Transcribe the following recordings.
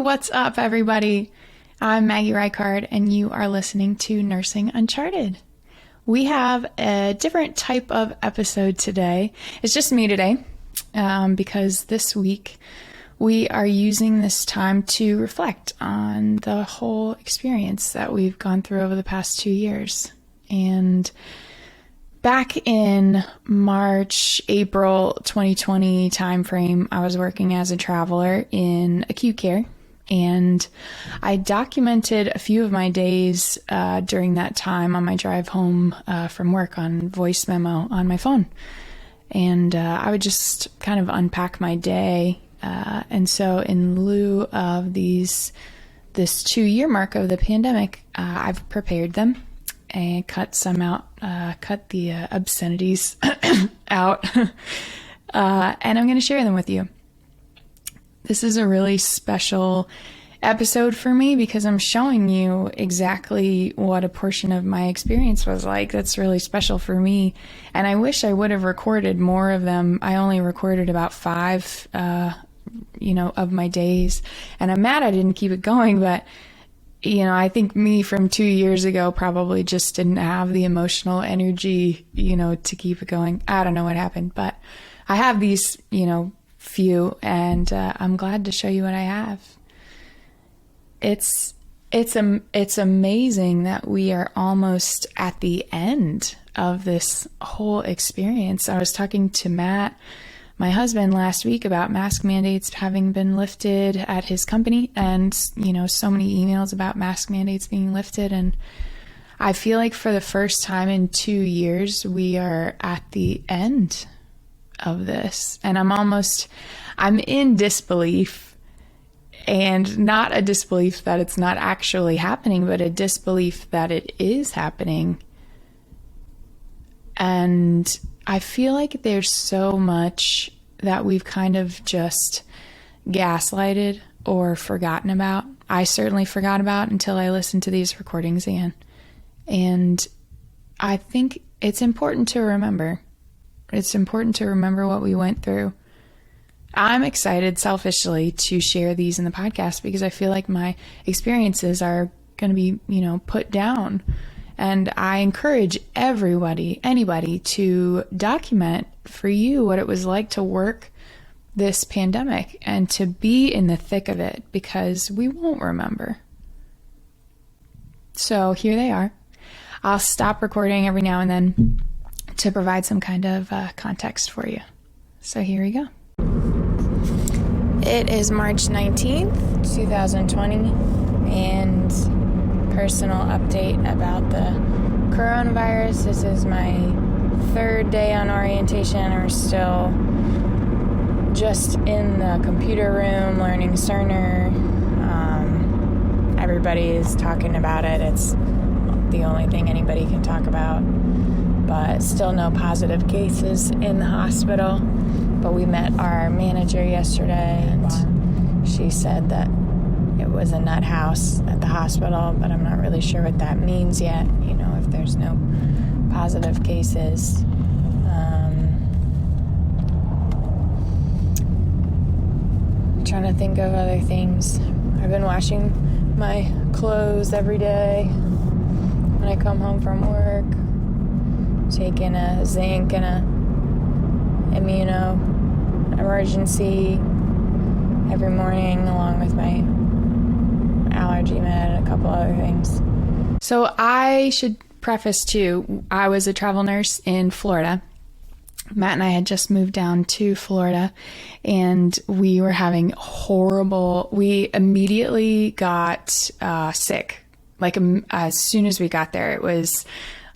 what's up, everybody? I'm Maggie Reichardt, and you are listening to Nursing Uncharted. We have a different type of episode today. It's just me today, because this week we are using this time to reflect on the whole experience that we've gone through over the past 2 years. And back in March, April 2020 timeframe, I was working as a traveler in acute care, and I documented a few of my days during that time on my drive home from work on voice memo on my phone. And I would just kind of unpack my day. And so in lieu of this 2-year mark of the pandemic, I've prepared them and cut some out, cut the obscenities out, and I'm going to share them with you. This is a really special episode for me because I'm showing you exactly what a portion of my experience was like. That's really special for me, and I wish I would have recorded more of them. I only recorded about 5, of my days, and I'm mad I didn't keep it going, but I think me from 2 years ago probably just didn't have the emotional energy, to keep it going. I don't know what happened, but I have these, few, and I'm glad to show you what I have. It's amazing that we are almost at the end of this whole experience. I was talking to Matt, my husband, last week about mask mandates having been lifted at his company, and so many emails about mask mandates being lifted, and I feel like for the first time in 2 years we are at the end of this, and I'm in disbelief, and not a disbelief that it's not actually happening, but a disbelief that it is happening. And I feel like there's so much that we've kind of just gaslighted or forgotten about. I certainly forgot about until I listened to these recordings again. And I think it's important to remember. It's important to remember what we went through. I'm excited selfishly to share these in the podcast because I feel like my experiences are going to be, put down. And I encourage anybody to document for you what it was like to work this pandemic and to be in the thick of it, because we won't remember. So here they are. I'll stop recording every now and then to provide some kind of context for you. So here we go. It is March 19th, 2020, and personal update about the coronavirus. This is my 3rd day on orientation. We're still just in the computer room learning Cerner. Everybody is talking about it. It's the only thing anybody can talk about, but still no positive cases in the hospital. But we met our manager yesterday, and she said that it was a nut house at the hospital, but I'm not really sure what that means yet, if there's no positive cases. I'm trying to think of other things. I've been washing my clothes every day when I come home from work, taking a zinc and a immuno emergency every morning, along with my allergy med and a couple other things. So I should preface too, I was a travel nurse in Florida. Matt and I had just moved down to Florida, and we were having we immediately got sick. Like as soon as we got there, it was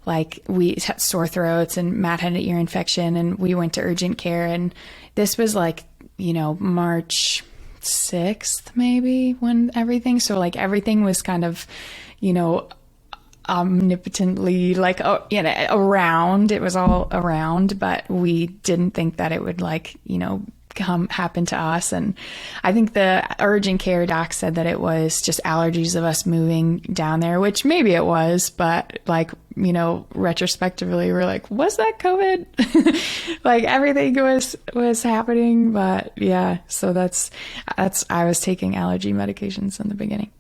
like we had sore throats, and Matt had an ear infection, and we went to urgent care. And this was like, March 6th, maybe, when everything was kind of, omnipotently around. It was all around, but we didn't think that it would happen to us. And I think the urgent care doc said that it was just allergies of us moving down there, which maybe it was, but like, retrospectively, we're like, was that COVID? Like everything was happening. But yeah, so I was taking allergy medications in the beginning.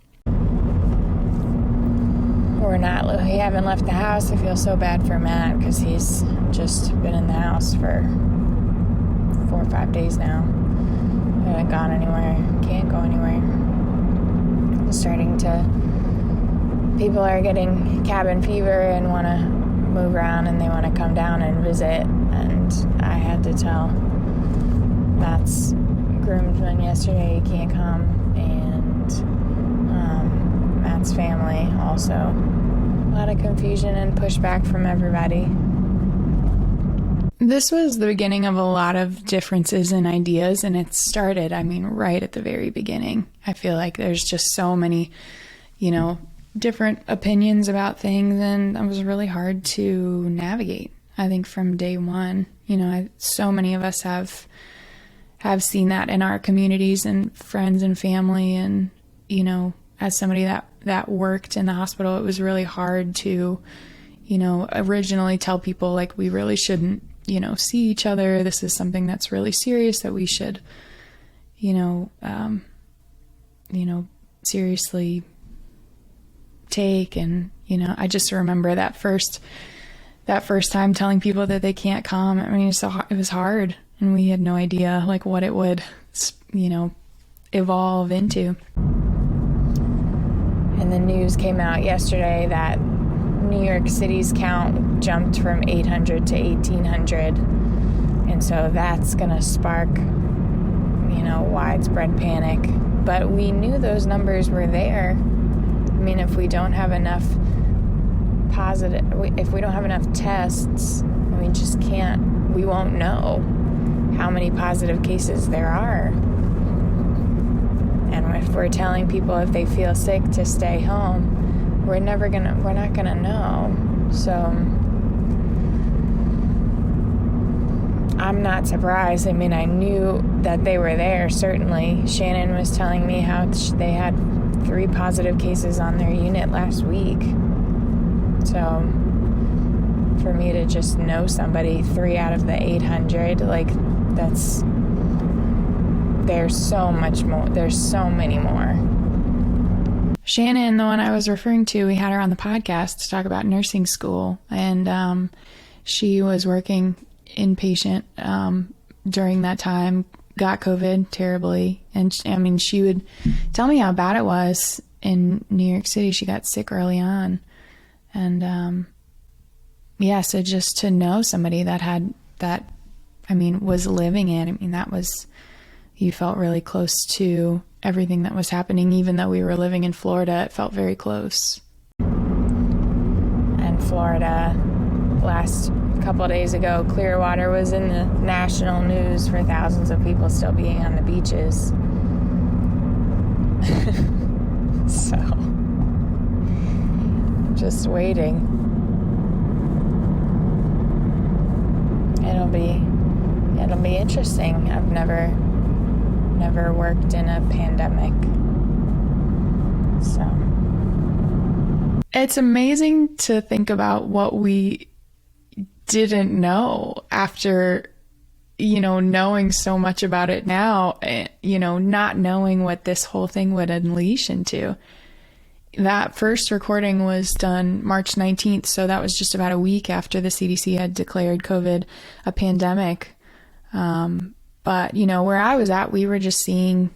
We haven't left the house. I feel so bad for Matt because he's just been in the house for 4 or 5 days now. I haven't gone anywhere. Can't go anywhere. People are getting cabin fever and want to move around, and they want to come down and visit. And I had to tell Matt's groomsman yesterday he can't come, and Matt's family also. A lot of confusion and pushback from everybody. This was the beginning of a lot of differences in ideas, and it started, right at the very beginning. I feel like there's just so many, different opinions about things, and it was really hard to navigate. I think from day one, so many of us have seen that in our communities and friends and family, and, as somebody that worked in the hospital, it was really hard to, originally tell people like we really shouldn't, see each other. This is something that's really serious that we should, seriously take. And, I just remember that first time telling people that they can't come. It was hard, and we had no idea like what it would, evolve into. And the news came out yesterday that New York City's count jumped from 800 to 1,800. And so that's going to spark, widespread panic. But we knew those numbers were there. If we don't have enough if we don't have enough tests, we won't know how many positive cases there are. And if we're telling people if they feel sick to stay home, we're not gonna know. So I'm not surprised. I knew that they were there, certainly. Shannon was telling me how they had 3 positive cases on their unit last week. So for me to just know somebody, 3 out of the 800, there's so much more. There's so many more. Shannon, the one I was referring to, we had her on the podcast to talk about nursing school, and she was working inpatient during that time, got COVID terribly, and she would tell me how bad it was in New York City. She got sick early on, and so just to know somebody that was living it, that was, you felt really close to everything that was happening. Even though we were living in Florida, it felt very close. And Florida, last couple of days ago, Clearwater was in the national news for thousands of people still being on the beaches. So, just waiting. It'll be interesting. I've never worked in a pandemic. So it's amazing to think about what we didn't know after, knowing so much about it now, not knowing what this whole thing would unleash into. That first recording was done March 19th, so that was just about a week after the CDC had declared COVID a pandemic. But, where I was at, we were just seeing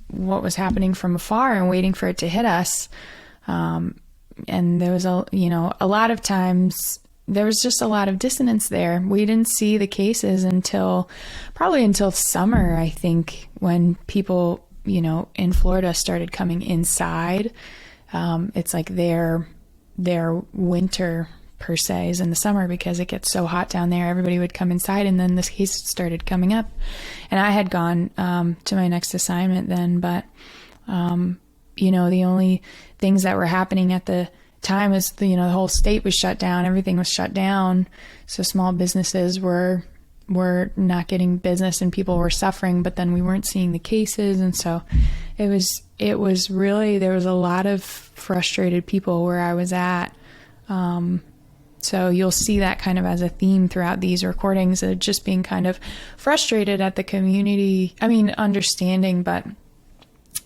what was happening from afar and waiting for it to hit us. And there was a lot of times, there was just a lot of dissonance there. We didn't see the cases probably until summer, I think, when people, in Florida started coming inside. It's like their winter per se is in the summer because it gets so hot down there. Everybody would come inside, and then this case started coming up. And I had gone to my next assignment then, but the only things that were happening at the time is the whole state was shut down. Everything was shut down, so small businesses were were not getting business and people were suffering, but then we weren't seeing the cases. And so it was really, there was a lot of frustrated people where I was at. So you'll see that kind of as a theme throughout these recordings, of just being kind of frustrated at the community. I mean, understanding, but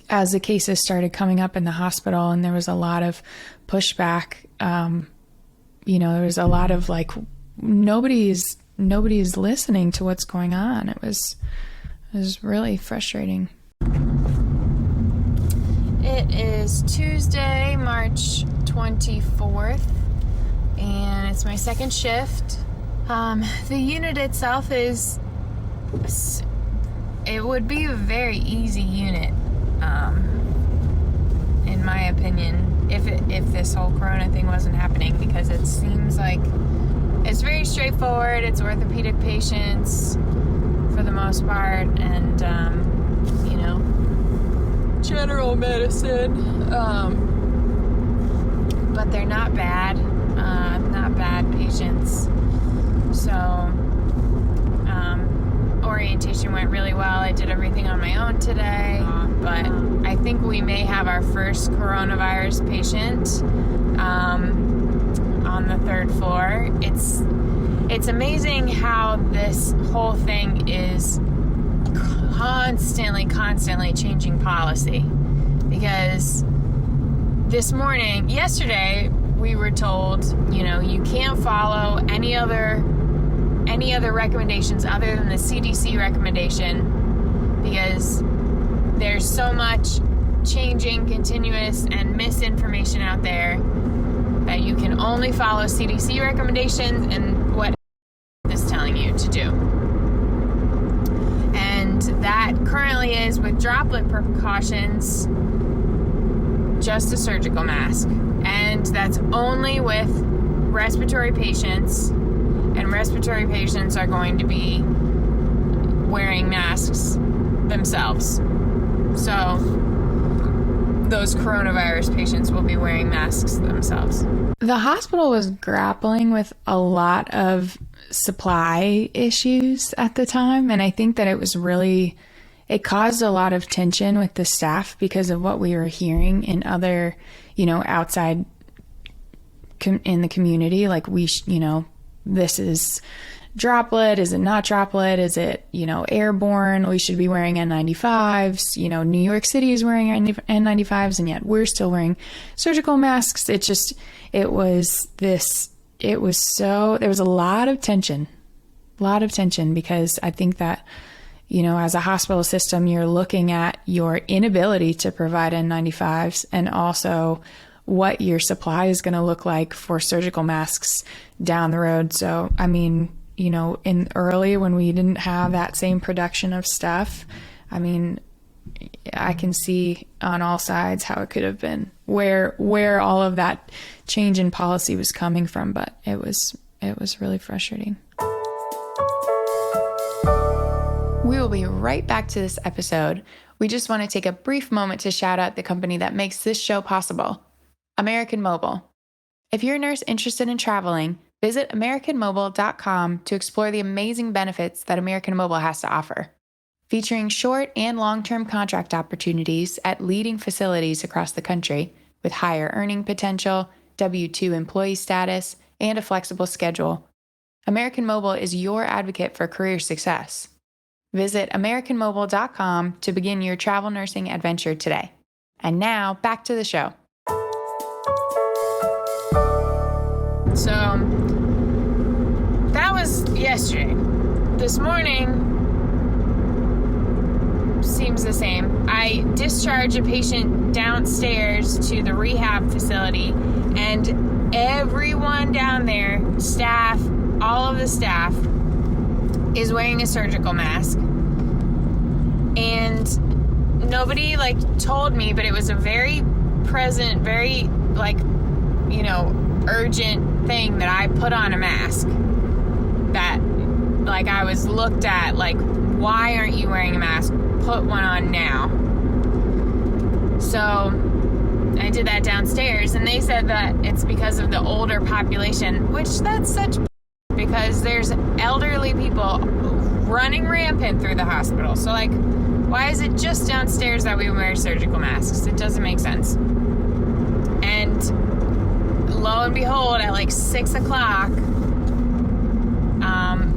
as the cases started coming up in the hospital and there was a lot of pushback, there was a lot of like, nobody's listening to what's going on. It was really frustrating. It is Tuesday, March 24th, and it's my second shift. The unit itself it would be a very easy unit, in my opinion, if this whole corona thing wasn't happening, because it seems like it's very straightforward. It's orthopedic patients for the most part, and general medicine, but they're not bad patients. So orientation went really well. I did everything on my own today, but I think we may have our first coronavirus patient on the third floor. It's amazing how this whole thing is constantly changing policy, because yesterday we were told, you can't follow any other recommendations other than the CDC recommendation, because there's so much changing, continuous, and misinformation out there that you can only follow CDC recommendations and what is telling you to do. And that currently is, with droplet precautions, just a surgical mask. And that's only with respiratory patients, and respiratory patients are going to be wearing masks themselves. So those coronavirus patients will be wearing masks themselves. The hospital was grappling with a lot of supply issues at the time, and I think that it caused a lot of tension with the staff because of what we were hearing in other, outside in the community. Like, this is droplet, is it not droplet, is it, airborne, we should be wearing N95s, New York City is wearing N95s, and yet we're still wearing surgical masks. There was a lot of tension, because I think that, as a hospital system, you're looking at your inability to provide N95s, and also what your supply is going to look like for surgical masks down the road. So, I mean, in early, when we didn't have that same production of stuff, I mean, I can see on all sides how it could have been, where all of that change in policy was coming from, but it was really frustrating. We will be right back to this episode. We just want to take a brief moment to shout out the company that makes this show possible, American Mobile. If you're a nurse interested in traveling, visit AmericanMobile.com to explore the amazing benefits that American Mobile has to offer. Featuring short and long-term contract opportunities at leading facilities across the country with higher earning potential, W-2 employee status, and a flexible schedule, American Mobile is your advocate for career success. Visit AmericanMobile.com to begin your travel nursing adventure today. And now, back to the show. So, that was yesterday. This morning seems the same. I discharged a patient downstairs to the rehab facility, and everyone down there, staff, all of the staff, is wearing a surgical mask. And nobody told me, but it was a very present, very urgent thing that I put on a mask. That I was looked at why aren't you wearing a mask? Put one on now. So I did that downstairs, and they said that it's because of the older population, which that's such, because there's elderly people running rampant through the hospital. So, like, why is it just downstairs that we wear surgical masks? It doesn't make sense. And lo and behold, at like 6 o'clock,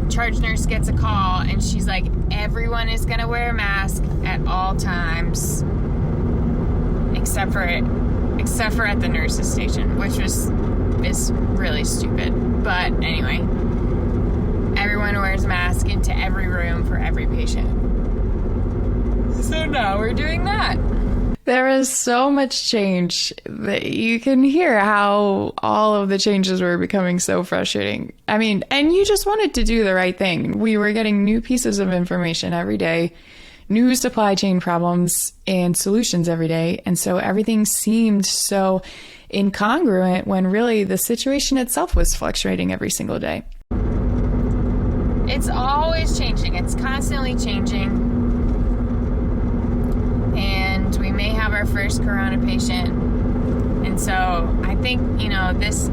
charge nurse gets a call, and she's like, everyone is going to wear a mask at all times, except for at the nurse's station, which is really stupid. But anyway, everyone wears a mask into every room for every patient. So now we're doing that. There is so much change that you can hear how all of the changes were becoming so frustrating. I mean, and you just wanted to do the right thing. We were getting new pieces of information every day, new supply chain problems and solutions every day. And so everything seemed so incongruent when really the situation itself was fluctuating every single day. It's always changing. It's constantly changing. And we may have our first corona patient. And so I think, you know, this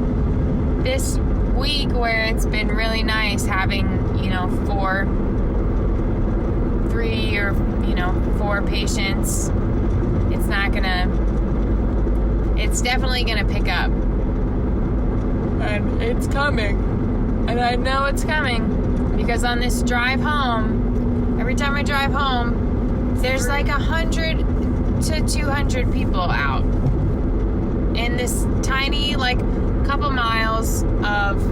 week where it's been really nice having, you know, 4 patients, it's definitely gonna pick up. And it's coming. And I know it's coming because on this drive home, every time I drive home, there's like 100 to 200 people out in this tiny, like, couple miles of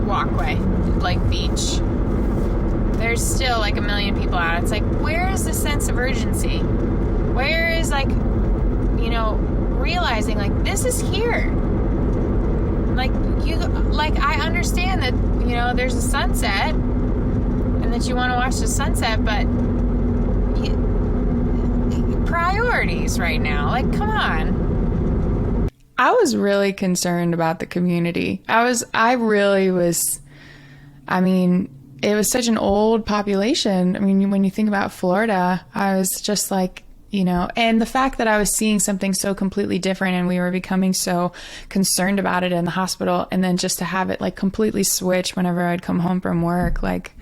walkway, like beach. There's still like 1 million people out. It's like, where is the sense of urgency? Where is, like, you know, realizing, like, this is here. Like, I understand that, you know, there's a sunset and that you want to watch the sunset, but priorities right now. Like, come on. I was really concerned about the community. I really was. I mean, it was such an old population. I mean, when you think about Florida, I was just like, you know, and the fact that I was seeing something so completely different and we were becoming so concerned about it in the hospital, and then just to have it like completely switch whenever I'd come home from work, like,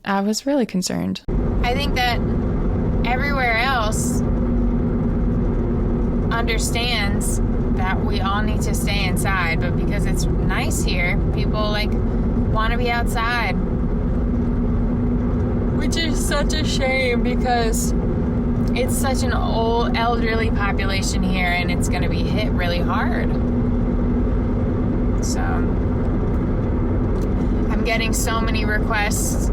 I was really concerned. I think that everywhere else understands that we all need to stay inside, but because it's nice here, people like want to be outside, which is such a shame because it's such an old elderly population here, and it's going to be hit really hard. So I'm getting so many requests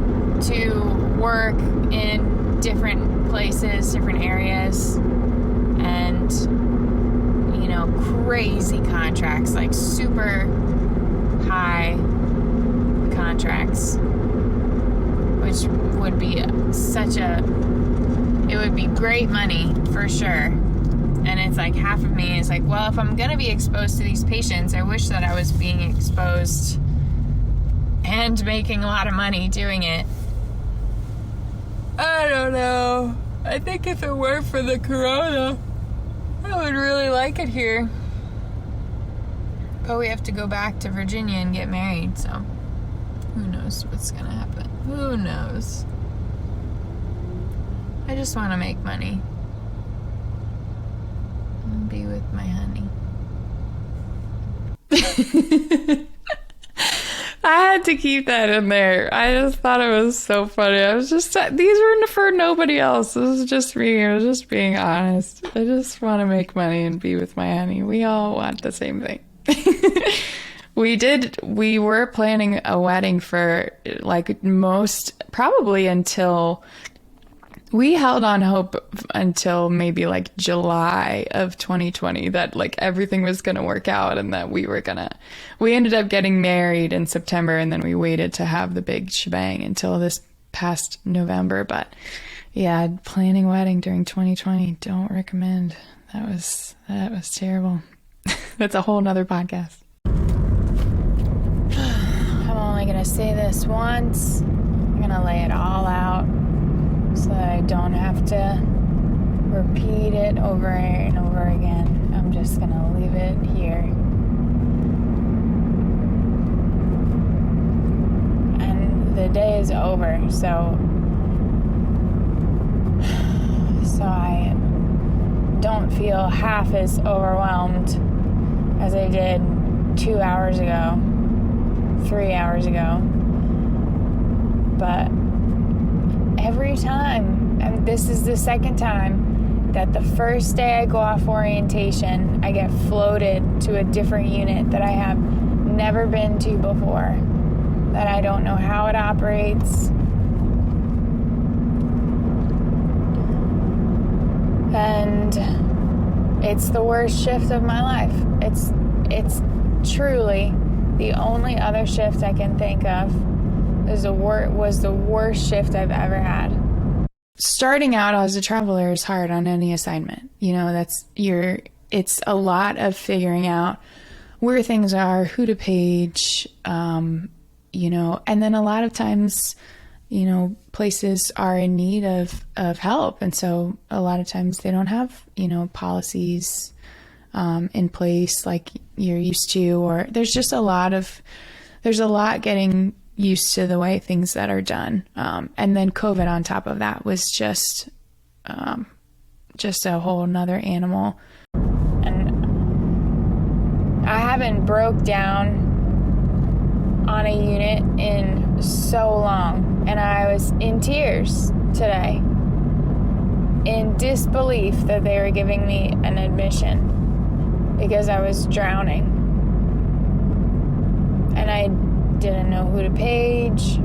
to work in different places, different areas, and, you know, crazy contracts, like super high contracts, which would be it would be great money for sure. And it's like, half of me is like, well, if I'm going to be exposed to these patients, I wish that I was being exposed and making a lot of money doing it. I don't know. I think if it weren't for the corona, I would really like it here. But we have to go back to Virginia and get married, so who knows what's gonna happen. Who knows? I just want to make money and be with my honey. I had to keep that in there. I just thought it was so funny. I was just, these were for nobody else. This was just me. I was just being honest. I just want to make money and be with my honey. We all want the same thing. We were planning a wedding for like probably until, we held on hope until maybe like July of 2020 that like everything was going to work out and that we ended up getting married in September, and then we waited to have the big shebang until this past November. But yeah, planning a wedding during 2020, don't recommend. That was terrible. That's a whole nother podcast. I'm only going to say this once. I'm going to lay it all out so that I don't have to repeat it over and over again. I'm just going to leave it here. the day is over, so I don't feel half as overwhelmed as I did 2 hours ago, 3 hours ago. But every time, and this is the second time, that the first day I go off orientation, I get floated to a different unit that I have never been to before, that I don't know how it operates. And it's the worst shift of my life. It's truly the only other shift I can think of was the worst shift I've ever had. Starting out as a traveler is hard on any assignment. It's a lot of figuring out where things are, who to page, and then a lot of times, places are in need of help. And so a lot of times they don't have, policies in place like you're used to, or there's a lot getting used to the way things that are done. And then COVID on top of that was just a whole nother animal. And I haven't broke down on a unit in so long, and I was in tears today, in disbelief that they were giving me an admission because I was drowning, and I didn't know who to page.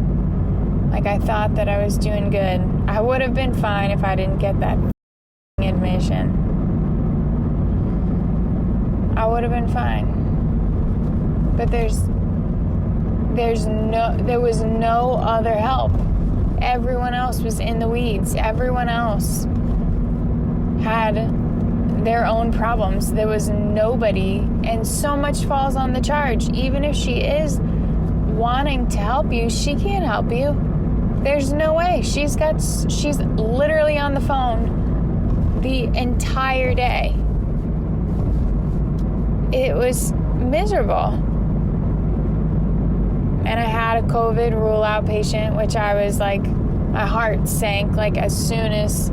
Like, I thought that I was doing good. I would have been fine if I didn't get that admission. I would have been fine. But there was no other help. Everyone else was in the weeds. Everyone else had their own problems. There was nobody, and so much falls on the charge. Even if she is wanting to help you, she can't help you. There's no way. She's literally on the phone the entire day. It was miserable. And I had a COVID rule out patient, which I was like, my heart sank like as soon as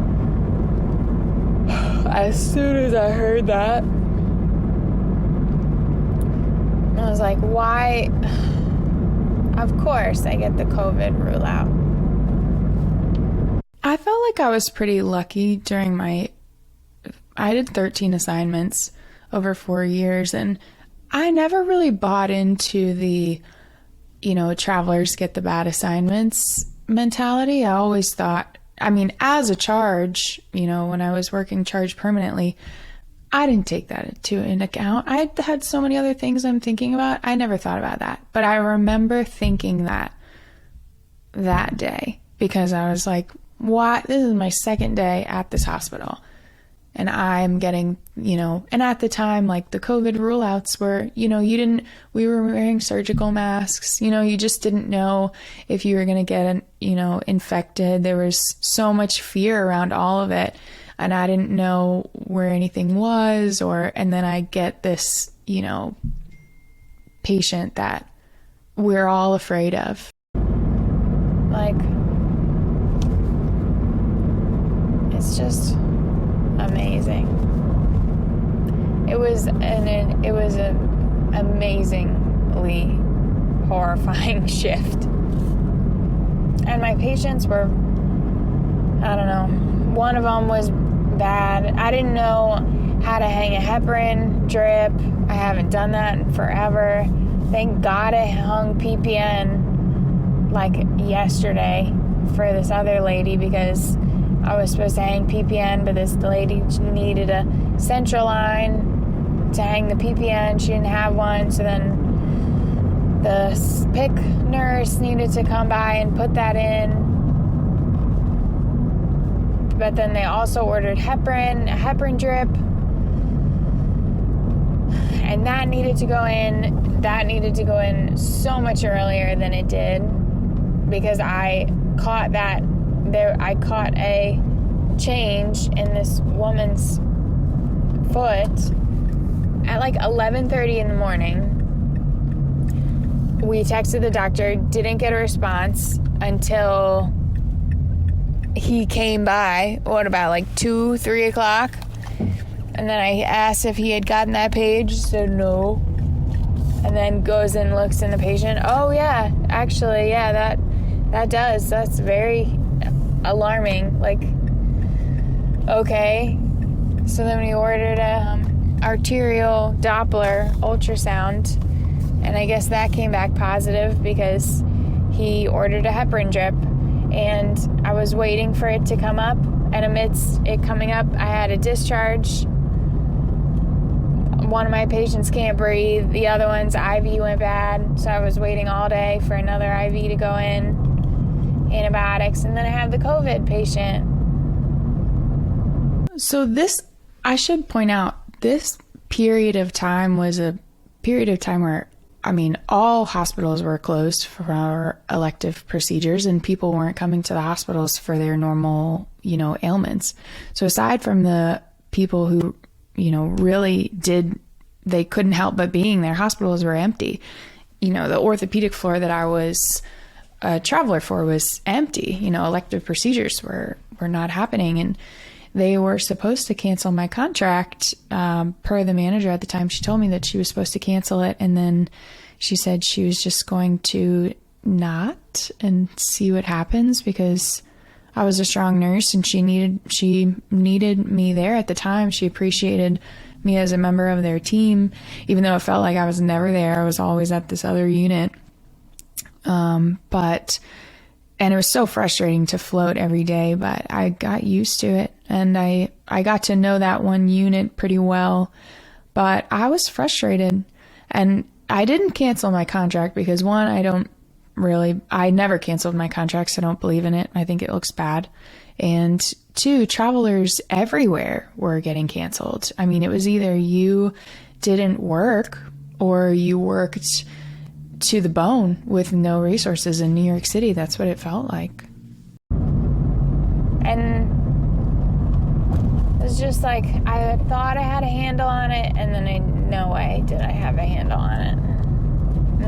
I heard that. I was like, why? Of course I get the COVID rule out. I felt like I was pretty lucky during I did 13 assignments over 4 years, and I never really bought into the, travelers get the bad assignments mentality. I always thought, as a charge, when I was working charge permanently, I didn't take that into account. I had so many other things I'm thinking about. I never thought about that. But I remember thinking that day, because I was like, what? This is my second day at this hospital. And I'm getting, and at the time, like, the COVID rule outs were, we were wearing surgical masks, you just didn't know if you were going to get, infected. There was so much fear around all of it. And I didn't know where anything was, and then I get this, patient that we're all afraid of. Like, it's just amazing. It was an amazingly horrifying shift. And my patients were, I don't know, one of them was bad. I didn't know how to hang a heparin drip. I haven't done that in forever. Thank God I hung PPN like yesterday for this other lady, because I was supposed to hang PPN, but this lady needed a central line to hang the PPN. She didn't have one, so then the PIC nurse needed to come by and put that in. But then they also ordered a heparin drip, and that needed to go in. That needed to go in so much earlier than it did, because I caught a change in this woman's foot at like 11:30 in the morning. we texted the doctor, didn't get a response until he came by, what, about like 2, 3 o'clock? And then I asked if he had gotten that page, said no. And then goes and looks in the patient. Oh yeah, actually, yeah, that does. That's very alarming. Like, okay. So then we ordered a arterial Doppler ultrasound, and I guess that came back positive because he ordered a heparin drip, and I was waiting for it to come up, and amidst it coming up, I had a discharge. One of my patients can't breathe, the other one's IV went bad, so I was waiting all day for another IV to go in, antibiotics, and then I have the COVID patient. So this, I should point out, this period of time was a period of time where, I mean, all hospitals were closed for elective procedures, and people weren't coming to the hospitals for their normal, ailments. So aside from the people who, really they couldn't help but being there, hospitals were empty. The orthopedic floor that I was a traveler for was empty. Elective procedures were not happening, and they were supposed to cancel my contract, per the manager at the time. She told me that she was supposed to cancel it, and then she said she was just going to not and see what happens because I was a strong nurse and she needed me there at the time. She appreciated me as a member of their team, even though it felt like I was never there. I was always at this other unit. And it was so frustrating to float every day, but I got used to it, and I got to know that one unit pretty well, but I was frustrated, and I didn't cancel my contract because, one, I never canceled my contracts. I don't believe in it. I think it looks bad. And two, travelers everywhere were getting canceled. I mean, it was either you didn't work or you worked to the bone with no resources in New York City. That's what it felt like. And it was just like, I thought I had a handle on it, and then no way did I have a handle on it.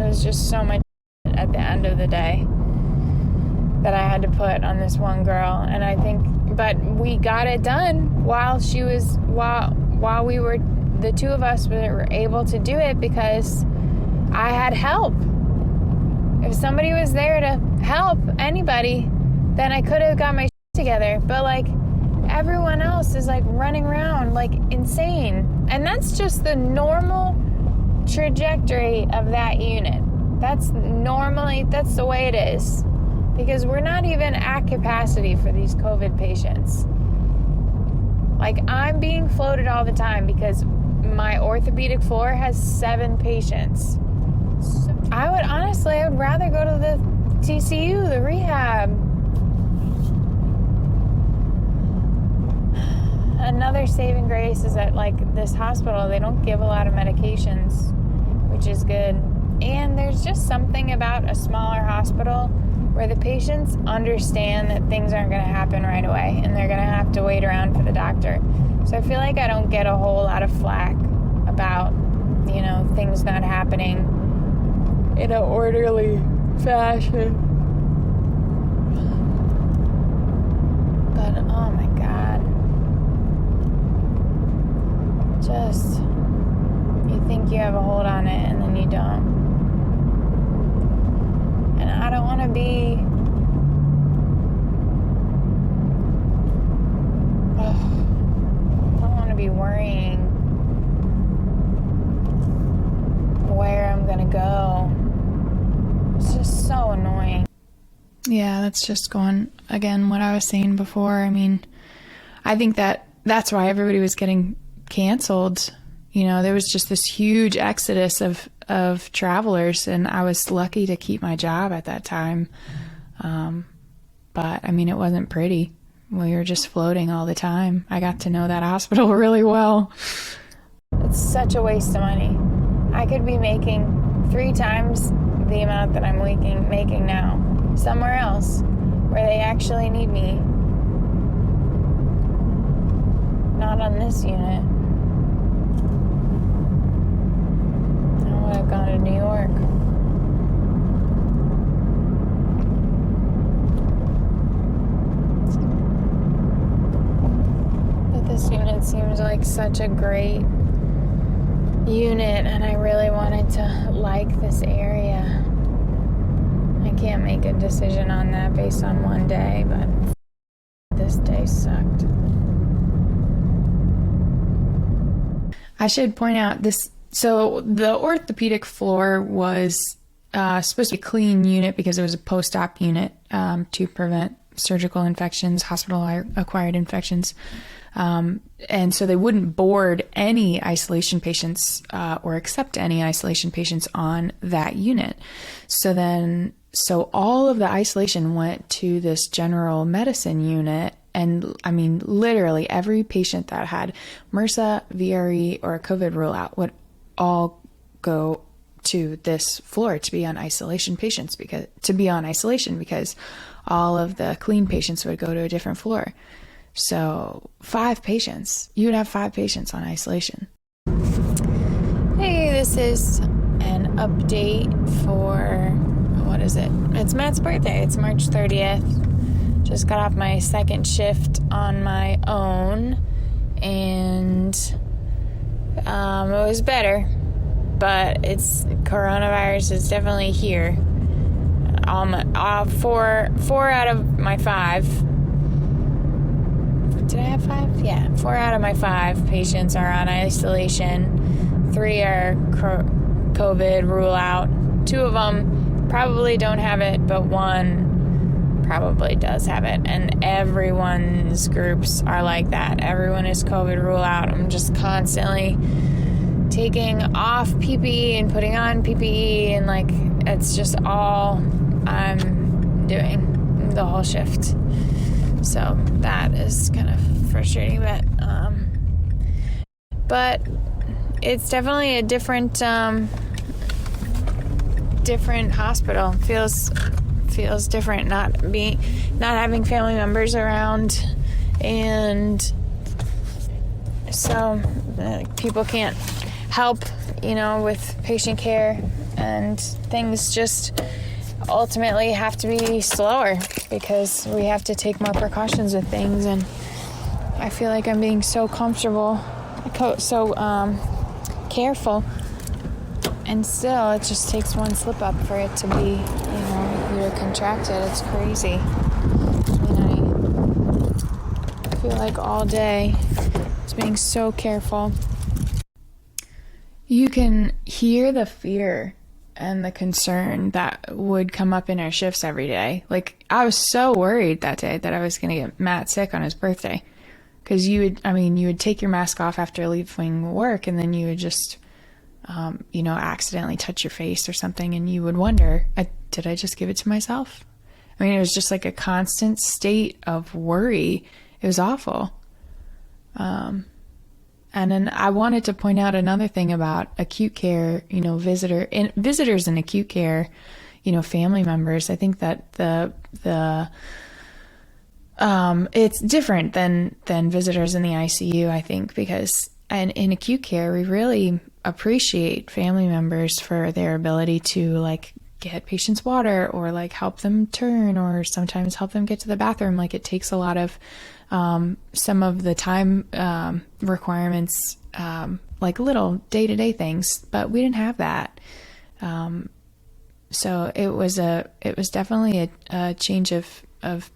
It was just so much at the end of the day that I had to put on this one girl. And I think, but we got it done while we were, the two of us were able to do it because I had help. If somebody was there to help anybody, then I could have got my shit together. But like, everyone else is like running around like insane. And that's just the normal trajectory of that unit. That's the way it is. Because we're not even at capacity for these COVID patients. Like, I'm being floated all the time because my orthopedic floor has 7 patients. I would rather go to the TCU, the rehab. Another saving grace is that, like, this hospital, they don't give a lot of medications, which is good. And there's just something about a smaller hospital where the patients understand that things aren't going to happen right away and they're going to have to wait around for the doctor. So I feel like I don't get a whole lot of flack about, things not happening in an orderly fashion. But, oh my God. Just, you think you have a hold on it and then you don't. And I don't want to be, worrying where I'm going to go. It's just so annoying. Yeah, that's just going, again, what I was saying before. I mean, I think that's why everybody was getting canceled. There was just this huge exodus of travelers, and I was lucky to keep my job at that time. But I mean, it wasn't pretty. We were just floating all the time. I got to know that hospital really well. It's such a waste of money. I could be making 3 times the amount that I'm making now somewhere else where they actually need me. Not on this unit. I would have gone to New York. It seems like such a great unit, and I really wanted to like this area. I can't make a decision on that based on one day, but this day sucked. I should point out this. So the orthopedic floor was supposed to be a clean unit because it was a post-op unit to prevent surgical infections, hospital-acquired infections. And so they wouldn't board any isolation patients or accept any isolation patients on that unit. So all of the isolation went to this general medicine unit. And I mean, literally every patient that had MRSA, VRE, or a COVID rule out would all go to this floor to be on isolation because all of the clean patients would go to a different floor. So 5 patients, you would have 5 patients on isolation. Hey, this is an update for, what is it? It's Matt's birthday. It's March 30th. Just got off my second shift on my own, and it was better, but coronavirus is definitely here. 4 out of my 5. Did I have 5? Yeah, 4 out of my 5 patients are on isolation. 3 are COVID rule out. 2 of them probably don't have it, but 1 probably does have it, and everyone's groups are like that. Everyone is COVID rule out. I'm just constantly taking off PPE and putting on PPE, and like it's just all I'm doing the whole shift. So that is kind of frustrating, but it's definitely a different hospital. Feels different not having family members around, and so people can't help, with patient care, and things just ultimately have to be slower because we have to take more precautions with things. And I feel like I'm being so comfortable, so careful, and still it just takes one slip up for it to be, you're contracted. It's crazy. I feel like all day it's being so careful. You can hear the fear and the concern that would come up in our shifts every day. Like, I was so worried that day that I was going to get Matt sick on his birthday, because you would take your mask off after leaving work, and then you would just accidentally touch your face or something, and you would wonder, did I just give it to myself? I mean, it was just like a constant state of worry. It was awful. And then I wanted to point out another thing about acute care, visitors in acute care, family members. I think that it's different than visitors in the ICU, I think, because in acute care, we really appreciate family members for their ability to get patients water, or help them turn, or sometimes help them get to the bathroom. It takes a lot of some of the time requirements, little day-to-day things, but we didn't have that. So it was definitely a change of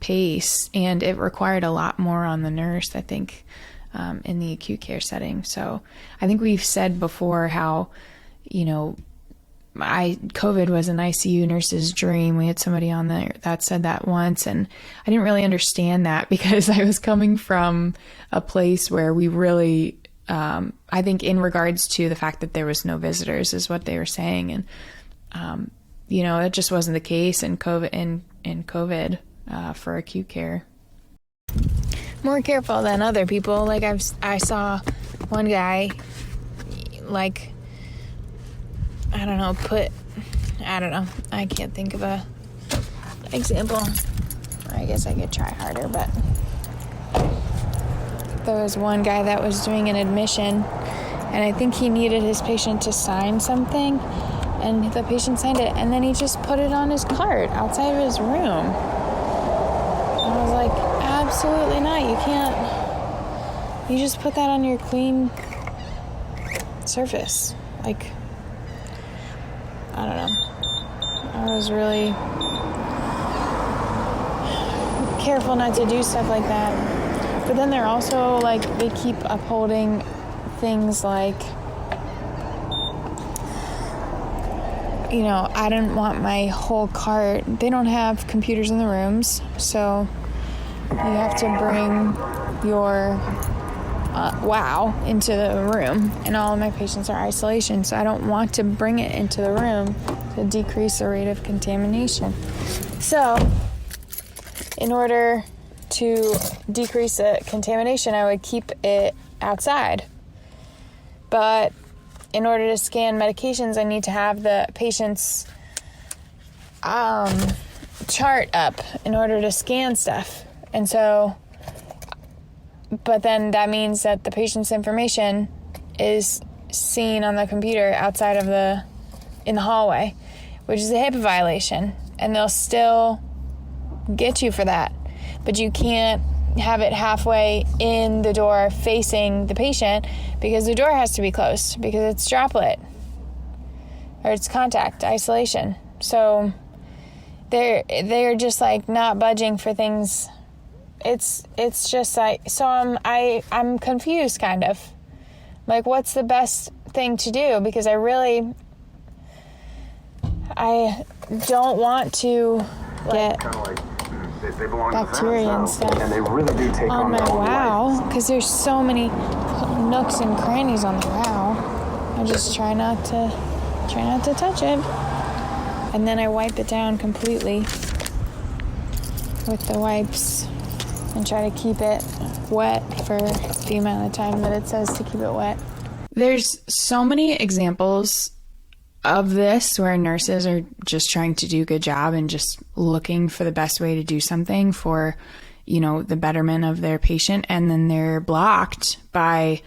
pace, and it required a lot more on the nurse, I think, in the acute care setting. So I think we've said before how, COVID was an ICU nurse's dream. We had somebody on there that said that once, and I didn't really understand that, because I was coming from a place where we really, I think in regards to the fact that there was no visitors is what they were saying. And, it just wasn't the case in COVID for acute care. More careful than other people. I saw one guy, I can't think of a example. I guess I could try harder, but there was one guy that was doing an admission, and I think he needed his patient to sign something, and the patient signed it, and then he just put it on his cart outside of his room. And I was like, absolutely not. You you just put that on your clean surface. Like, I don't know. I was really careful not to do stuff like that. But then they're also, like, they keep upholding things like, you know, I didn't want my whole cart. They don't have computers in the rooms, so you have to bring your wow into the room, and all of my patients are isolation, so I don't want to bring it into the room to decrease the rate of contamination. So in order to decrease the contamination, I would keep it outside. But in order to scan medications, I need to have the patient's chart up in order to scan stuff. And so, but then that means that the patient's information is seen on the computer outside of in the hallway, which is a HIPAA violation. And they'll still get you for that. But you can't have it halfway in the door facing the patient, because the door has to be closed, because it's droplet or it's contact isolation. So they're just like not budging for things. It's just like, so I'm confused, kind of like, what's the best thing to do? Because I don't want to get they belong bacteria and stuff and they really do take on my wow, because there's so many nooks and crannies on the wow. I just try not to touch it, and then I wipe it down completely with the wipes and try to keep it wet for the amount of time that it says to keep it wet. There's so many examples of this where nurses are just trying to do a good job and just looking for the best way to do something for, you know, the betterment of their patient, and then they're blocked by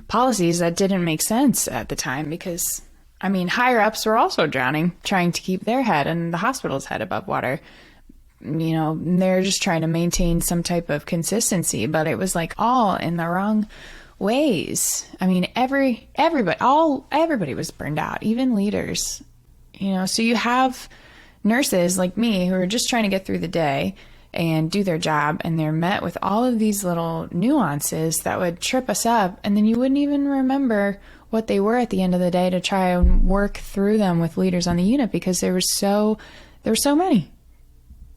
policies that didn't make sense at the time, because, I mean, higher ups were also drowning, trying to keep their head and the hospital's head above water. You know, they're just trying to maintain some type of consistency, but it was like all in the wrong ways. I mean, everybody was burned out, even leaders, you know. So you have nurses like me who are just trying to get through the day and do their job, and they're met with all of these little nuances that would trip us up, and then you wouldn't even remember what they were at the end of the day to try and work through them with leaders on the unit, because there were so many.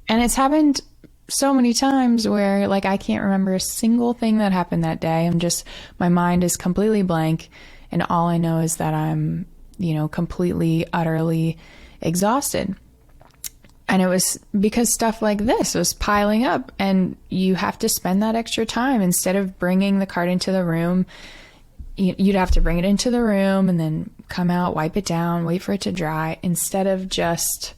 And it's happened so many times where, like, I can't remember a single thing that happened that day. My mind is completely blank, and all I know is that I'm, you know, completely, utterly exhausted. And it was because stuff like this was piling up, and you have to spend that extra time. Instead of bringing the cart into the room, you'd have to bring it into the room and then come out, wipe it down, wait for it to dry, instead of just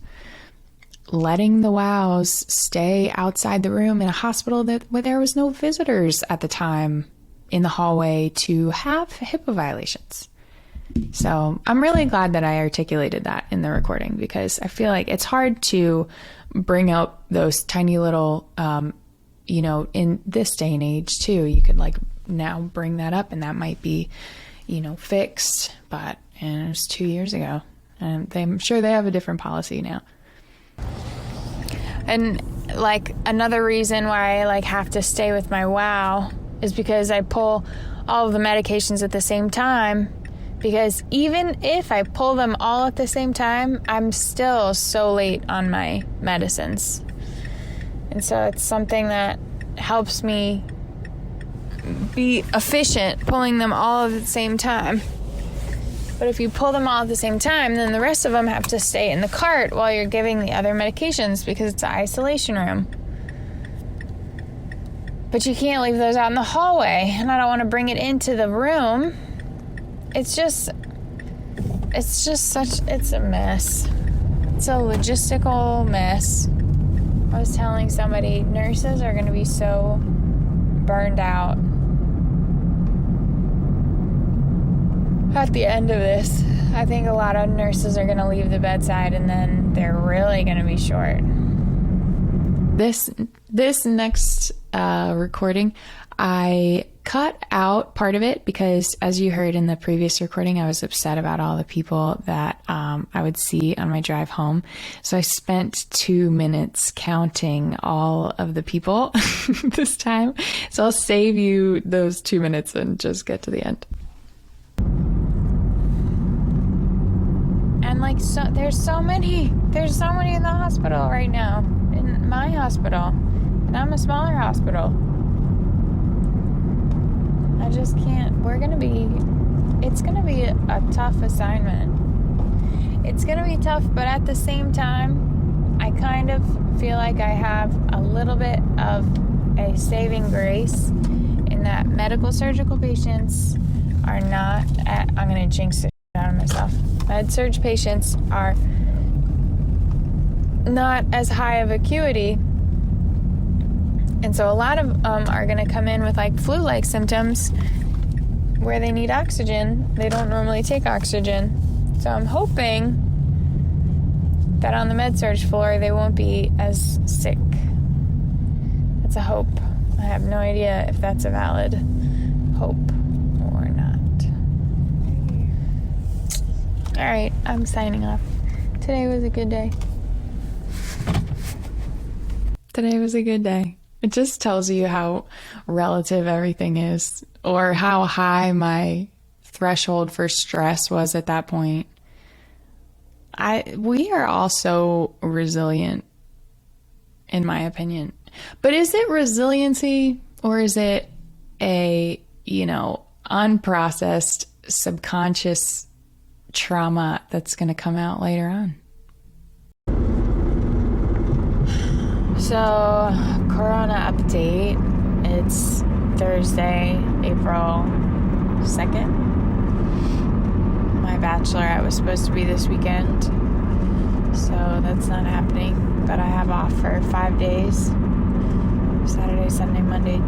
letting the wows stay outside the room in a hospital where there was no visitors at the time in the hallway to have HIPAA violations. So I'm really glad that I articulated that in the recording, because I feel like it's hard to bring out those tiny little, you know, in this day and age too. You could like now bring that up and that might be, you know, fixed, but it was 2 years ago, and I'm sure they have a different policy now. And like another reason why I like have to stay with my wow is because I pull all of the medications at the same time, because even if I pull them all at the same time, I'm still so late on my medicines. And so it's something that helps me be efficient pulling them all at the same time. But if you pull them all at the same time, then the rest of them have to stay in the cart while you're giving the other medications, because it's an isolation room. But you can't leave those out in the hallway, and I don't want to bring it into the room. It's a mess. It's a logistical mess. I was telling somebody, nurses are going to be so burned out at the end of this. I think a lot of nurses are going to leave the bedside, and then they're really going to be short. This next recording, I cut out part of it because, as you heard in the previous recording, I was upset about all the people that I would see on my drive home. So I spent 2 minutes counting all of the people this time. So I'll save you those 2 minutes and just get to the end. And like, there's so many in the hospital right now, in my hospital, and I'm a smaller hospital. I just can't. It's gonna be a tough assignment. It's gonna be tough, but at the same time, I kind of feel like I have a little bit of a saving grace in that medical surgical patients are not I'm gonna jinx the shit out of myself. Med-surg patients are not as high of acuity. And so a lot of them are going to come in with like flu-like symptoms where they need oxygen. They don't normally take oxygen. So I'm hoping that on the med-surg floor they won't be as sick. That's a hope. I have no idea if that's a valid hope or not. All right, I'm signing off. Today was a good day. Today was a good day. It just tells you how relative everything is, or how high my threshold for stress was at that point. We are all so resilient, in my opinion. But is it resiliency, or is it a, unprocessed subconscious trauma that's going to come out later on? So, Corona update. It's Thursday, April 2nd. My bachelorette was supposed to be this weekend, so that's not happening. But I have off for 5 days. Saturday, Sunday, Monday,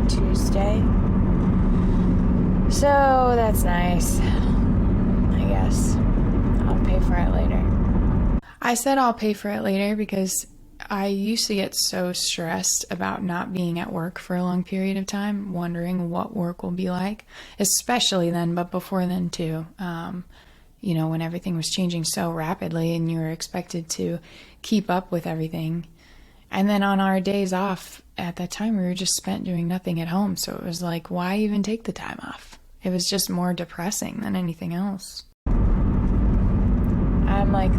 Tuesday. So, that's nice. I guess I'll pay for it later. I said I'll pay for it later because I used to get so stressed about not being at work for a long period of time, wondering what work will be like, especially then, but before then too. When everything was changing so rapidly and you were expected to keep up with everything. And then on our days off at that time, we were just spent doing nothing at home. So it was like, why even take the time off? It was just more depressing than anything else. I'm like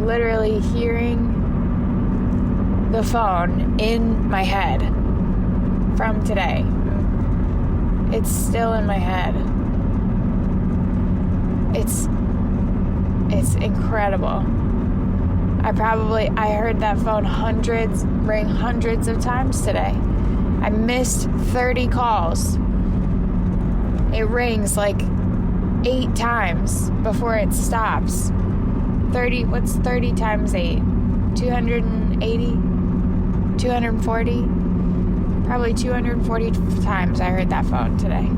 literally hearing the phone in my head from today. It's still in my head. It's incredible. I heard that phone ring hundreds of times today. I missed 30 calls. It rings like 8 times before it stops. 30, what's 30 times 8? 280? 240? Probably 240 times I heard that phone today.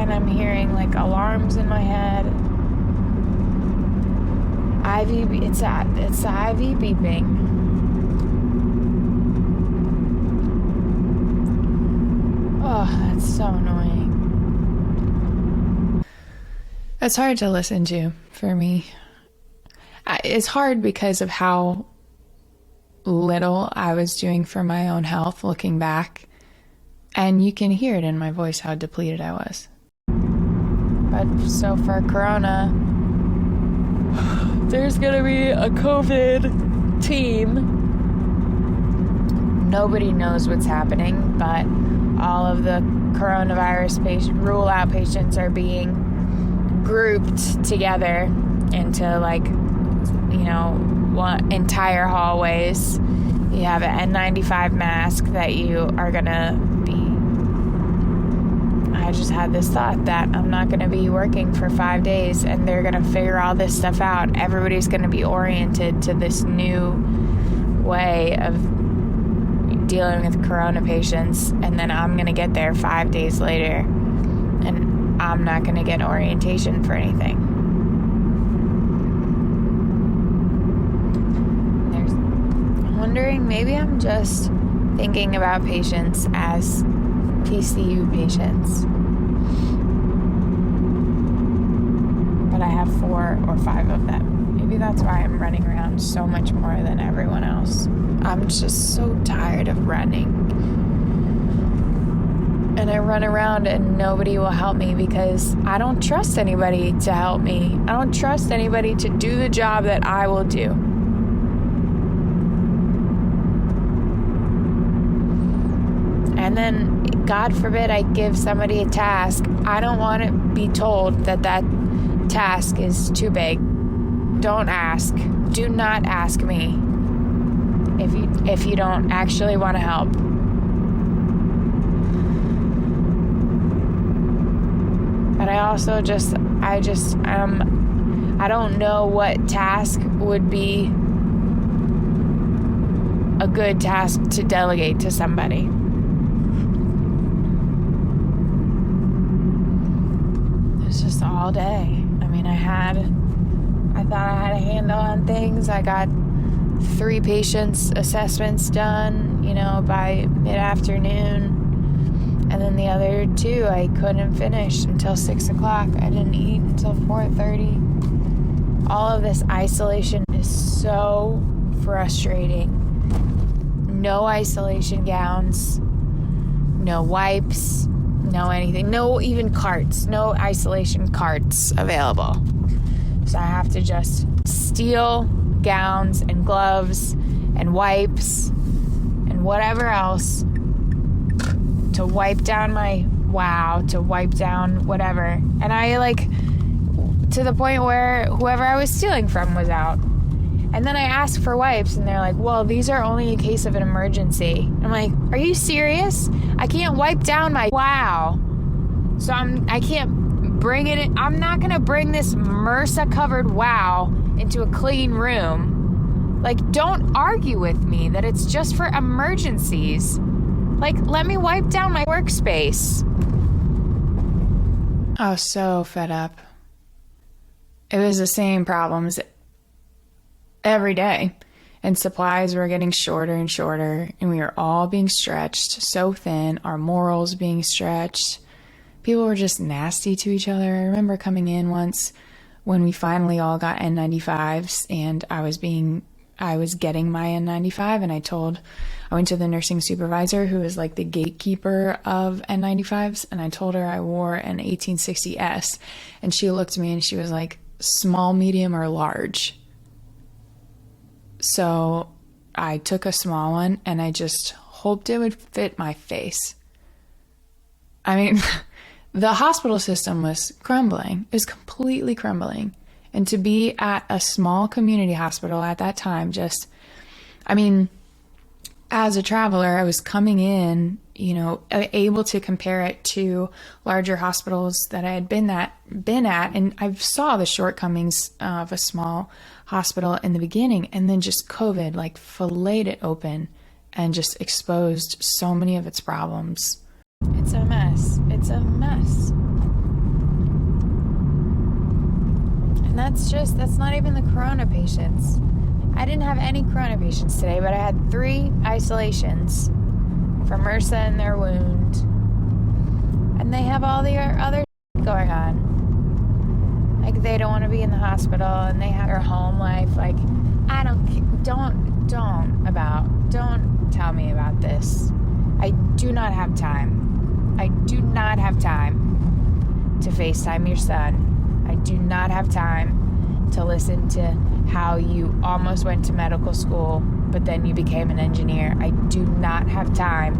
And I'm hearing like alarms in my head. It's the IV beeping. Oh, that's so annoying. It's hard to listen to for me. It's hard because of how little I was doing for my own health looking back. And you can hear it in my voice how depleted I was. But so for Corona, there's going to be a COVID team. Nobody knows what's happening, but all of the coronavirus rule-out patients are being grouped together into entire hallways. You have an N95 mask that you are gonna be. I just had this thought that I'm not gonna be working for 5 days and they're gonna figure all this stuff out. Everybody's gonna be oriented to this new way of dealing with corona patients, and then I'm gonna get there 5 days later and I'm not gonna get orientation for anything. wondering, maybe I'm just thinking about patients as PCU patients. But I have 4 or 5 of them. Maybe that's why I'm running around so much more than everyone else. I'm just so tired of running. And I run around and nobody will help me because I don't trust anybody to help me. I don't trust anybody to do the job that I will do. And then, God forbid, I give somebody a task. I don't want to be told that that task is too big. Don't ask. Do not ask me if you don't actually want to help. But I also I don't know what task would be a good task to delegate to somebody. It's just all day. I mean, I thought I had a handle on things. I got 3 patients' assessments done, by mid-afternoon. And then the other 2 I couldn't finish until 6 o'clock. I didn't eat until 4:30. All of this isolation is so frustrating. No isolation gowns, no wipes, no anything, no even carts, no isolation carts available. So I have to just steal gowns and gloves and wipes and whatever else to wipe down to wipe down whatever. And I to the point where whoever I was stealing from was out. And then I asked for wipes and they're like, well, these are only in case of an emergency. I'm like, are you serious? I can't wipe down my wow. So I can't bring it in. I'm not going to bring this MRSA covered wow into a clean room. Don't argue with me that it's just for emergencies. Let me wipe down my workspace. I was so fed up. It was the same problems every day. And supplies were getting shorter and shorter. And we were all being stretched so thin. Our morals being stretched. People were just nasty to each other. I remember coming in once when we finally all got N95s. And I was getting my N95 and I went to the nursing supervisor who was the gatekeeper of N95s and I told her I wore an 1860S and she looked at me and she was like, small, medium, or large? So I took a small one and I just hoped it would fit my face. I mean, the hospital system was crumbling. It was completely crumbling. And to be at a small community hospital at that time, as a traveler, I was coming in, able to compare it to larger hospitals that I had been at, and I saw the shortcomings of a small hospital in the beginning, and then just COVID, filleted it open and just exposed so many of its problems. It's a mess. It's a mess. That's not even the corona patients. I didn't have any corona patients today, but I had 3 isolations for MRSA in their wound. And they have all the other going on. They don't want to be in the hospital and they have their home life. Don't tell me about this. I do not have time. I do not have time to FaceTime your son. I do not have time to listen to how you almost went to medical school, but then you became an engineer. I do not have time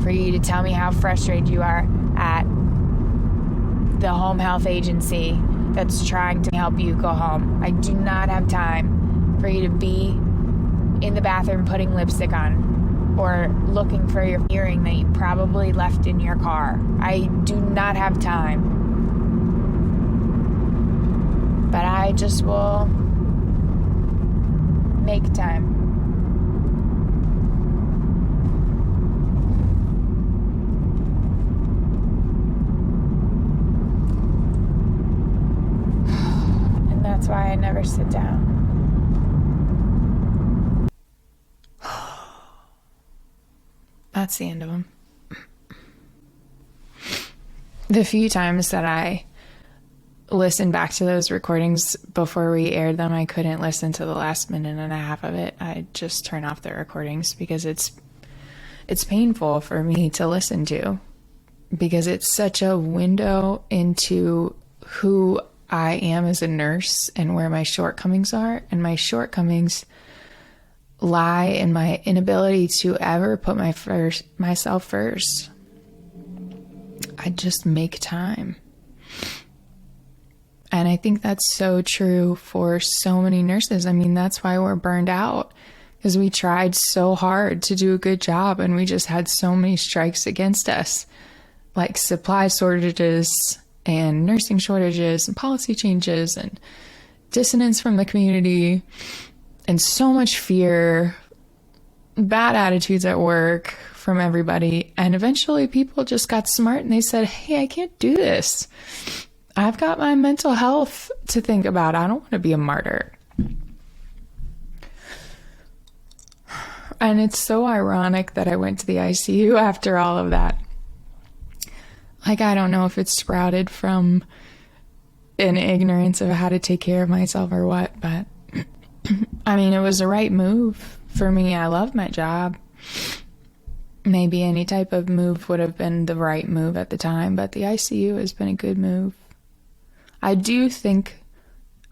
for you to tell me how frustrated you are at the home health agency that's trying to help you go home. I do not have time for you to be in the bathroom putting lipstick on or looking for your earring that you probably left in your car. I do not have time. But I just will make time. And that's why I never sit down. that's the end of them. The few times that I listened back to those recordings before we aired them, I couldn't listen to the last minute and a half of it. I just turn off the recordings because it's painful for me to listen to, because it's such a window into who I am as a nurse and where my shortcomings are. And my shortcomings lie in my inability to ever put myself first. I just make time. And I think that's so true for so many nurses. I mean, that's why we're burned out, because we tried so hard to do a good job and we just had so many strikes against us, like supply shortages and nursing shortages and policy changes and dissonance from the community and so much fear, bad attitudes at work from everybody. And eventually people just got smart and they said, hey, I can't do this. I've got my mental health to think about. I don't want to be a martyr. And it's so ironic that I went to the ICU after all of that. Like, I don't know if it's sprouted from an ignorance of how to take care of myself or what, but I mean, it was the right move for me. I love my job. Maybe any type of move would have been the right move at the time, but the ICU has been a good move. I do think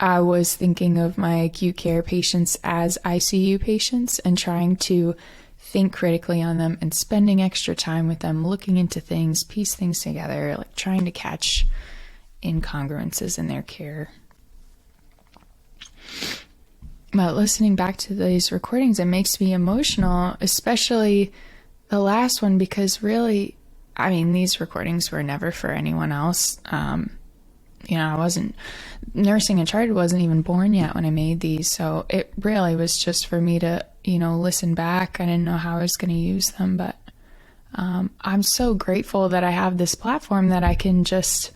I was thinking of my acute care patients as ICU patients and trying to think critically on them and spending extra time with them, looking into things, piece things together, like trying to catch incongruences in their care. But listening back to these recordings, it makes me emotional, especially the last one, because really, I mean, these recordings were never for anyone else. I wasn't, Nursing Uncharted wasn't even born yet when I made these. So it really was just for me to, listen back. I didn't know how I was going to use them, but I'm so grateful that I have this platform that I can just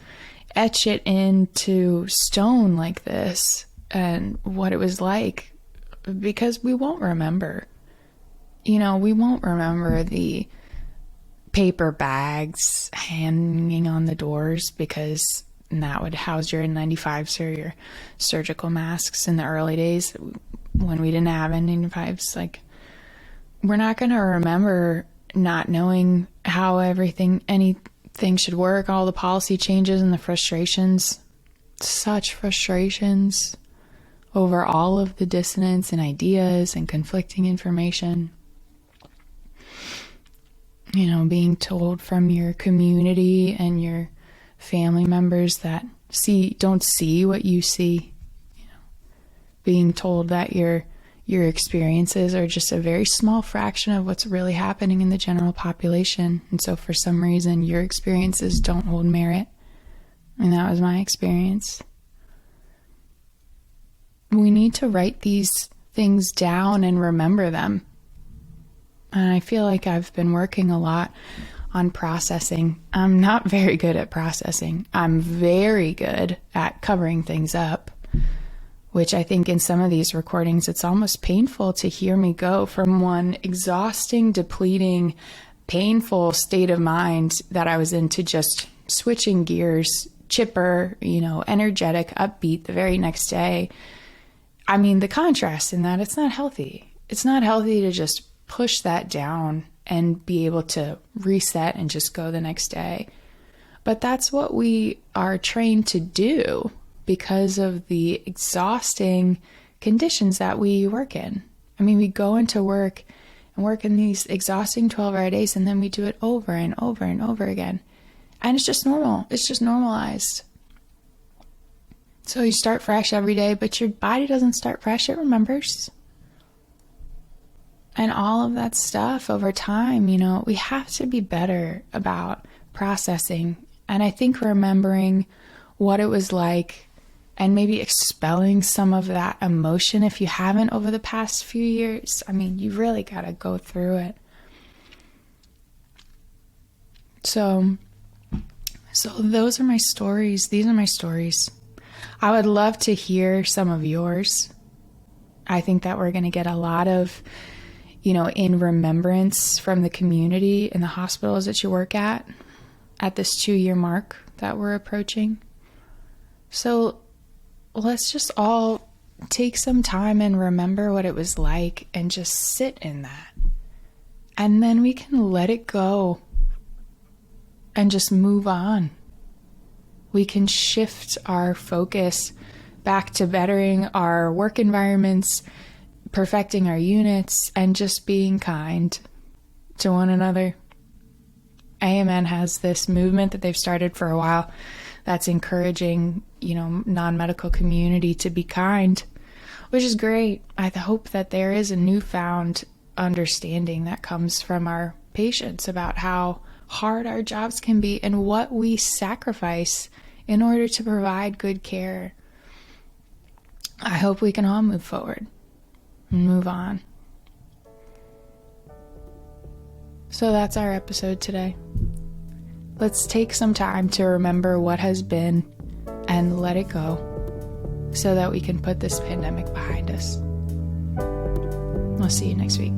etch it into stone like this and what it was like, because we won't remember. We won't remember the paper bags hanging on the doors, because that would house your N95s or your surgical masks in the early days when we didn't have N95s. Like, we're not going to remember not knowing how anything should work, all the policy changes and the frustrations, such frustrations over all of the dissonance and ideas and conflicting information. Being told from your community and your family members that don't see what you see, being told that your experiences are just a very small fraction of what's really happening in the general population. And so for some reason, your experiences don't hold merit. And that was my experience. We need to write these things down and remember them. And I feel like I've been working a lot on processing. I'm not very good at processing. I'm very good at covering things up, which I think in some of these recordings, it's almost painful to hear me go from one exhausting, depleting, painful state of mind that I was in to just switching gears, chipper, energetic, upbeat the very next day. I mean, the contrast in that, it's not healthy. It's not healthy to just push that down and be able to reset and just go the next day. But that's what we are trained to do because of the exhausting conditions that we work in. I mean, we go into work and work in these exhausting 12-hour days, and then we do it over and over and over again. And it's just normal. It's just normalized. So you start fresh every day, but your body doesn't start fresh. It remembers. And all of that stuff over time, we have to be better about processing. And I think remembering what it was like and maybe expelling some of that emotion, if you haven't over the past few years, I mean, you really got to go through it. So those are my stories. These are my stories. I would love to hear some of yours. I think that we're going to get a lot of in remembrance from the community and the hospitals that you work at this 2-year mark that we're approaching. So let's just all take some time and remember what it was like and just sit in that. And then we can let it go and just move on. We can shift our focus back to bettering our work environments, perfecting our units, and just being kind to one another. AMN has this movement that they've started for a while that's encouraging, non-medical community to be kind, which is great. I hope that there is a newfound understanding that comes from our patients about how hard our jobs can be and what we sacrifice in order to provide good care. I hope we can all move forward and move on. So that's our episode today. Let's take some time to remember what has been and let it go so that we can put this pandemic behind us. I'll see you next week.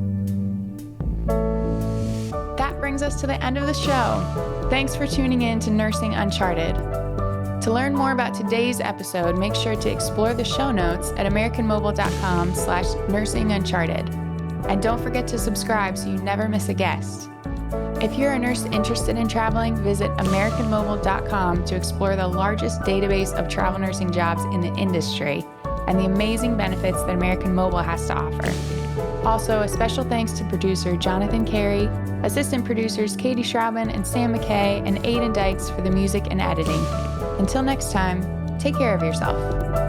That brings us to the end of the show. Thanks for tuning in to Nursing Uncharted. To learn more about today's episode, make sure to explore the show notes at americanmobile.com/nursinguncharted. And don't forget to subscribe so you never miss a guest. If you're a nurse interested in traveling, visit americanmobile.com to explore the largest database of travel nursing jobs in the industry and the amazing benefits that American Mobile has to offer. Also, a special thanks to producer Jonathan Cary, assistant producers Katie Schrauben and Sam MacKay, and Aiden Dykes for the music and editing. Until next time, take care of yourself.